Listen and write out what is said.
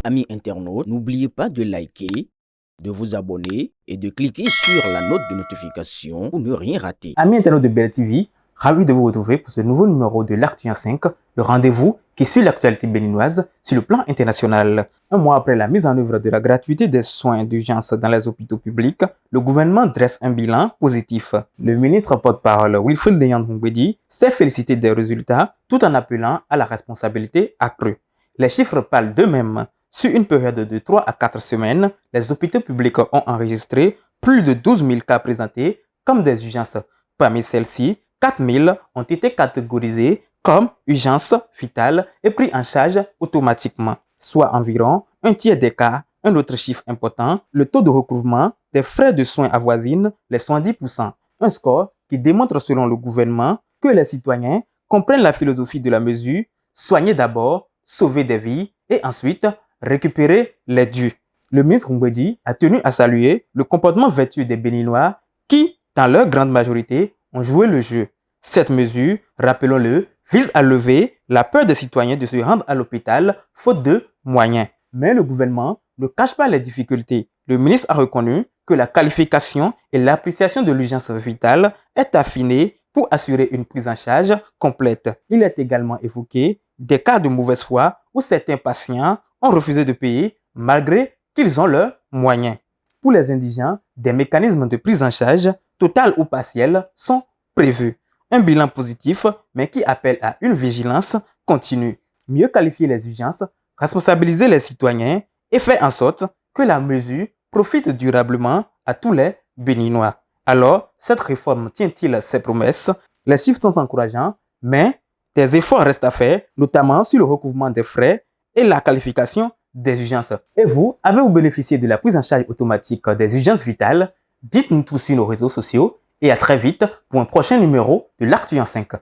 Amis internautes, n'oubliez pas de liker, de vous abonner et de cliquer sur la note de notification pour ne rien rater. Amis internautes de Belle TV, ravi de vous retrouver pour ce nouveau numéro de l'Actu 5, le rendez-vous qui suit l'actualité béninoise sur le plan international. Un mois après la mise en œuvre de la gratuité des soins d'urgence dans les hôpitaux publics, le gouvernement dresse un bilan positif. Le ministre porte-parole Wilfried Ndong s'est félicité des résultats tout en appelant à la responsabilité accrue. Les chiffres parlent d'eux-mêmes. Sur une période de 3 à 4 semaines, les hôpitaux publics ont enregistré plus de 12 000 cas présentés comme des urgences. Parmi celles-ci, 4 000 ont été catégorisées comme urgences vitales et pris en charge automatiquement, soit environ un tiers des cas. Un autre chiffre important, le taux de recouvrement des frais de soins avoisine les 70%, un score qui démontre selon le gouvernement que les citoyens comprennent la philosophie de la mesure, soigner d'abord, sauver des vies et ensuite récupérer les dus. Le ministre Mbedi a tenu à saluer le comportement vertueux des Béninois qui, dans leur grande majorité, ont joué le jeu. Cette mesure, rappelons-le, vise à lever la peur des citoyens de se rendre à l'hôpital faute de moyens. Mais le gouvernement ne cache pas les difficultés. Le ministre a reconnu que la qualification et l'appréciation de l'urgence vitale est affinée pour assurer une prise en charge complète. Il est également évoqué des cas de mauvaise foi où certains patients ont refusé de payer malgré qu'ils ont leurs moyens. Pour les indigents, des mécanismes de prise en charge, totale ou partielle, sont prévus. Un bilan positif, mais qui appelle à une vigilance continue. Mieux qualifier les urgences, responsabiliser les citoyens et faire en sorte que la mesure profite durablement à tous les Béninois. Alors, cette réforme tient-il ses promesses? Les chiffres sont encourageants, mais des efforts restent à faire, notamment sur le recouvrement des frais et la qualification des urgences. Et vous, avez-vous bénéficié de la prise en charge automatique des urgences vitales? Dites-nous tout sur nos réseaux sociaux et à très vite pour un prochain numéro de l'Actu 5.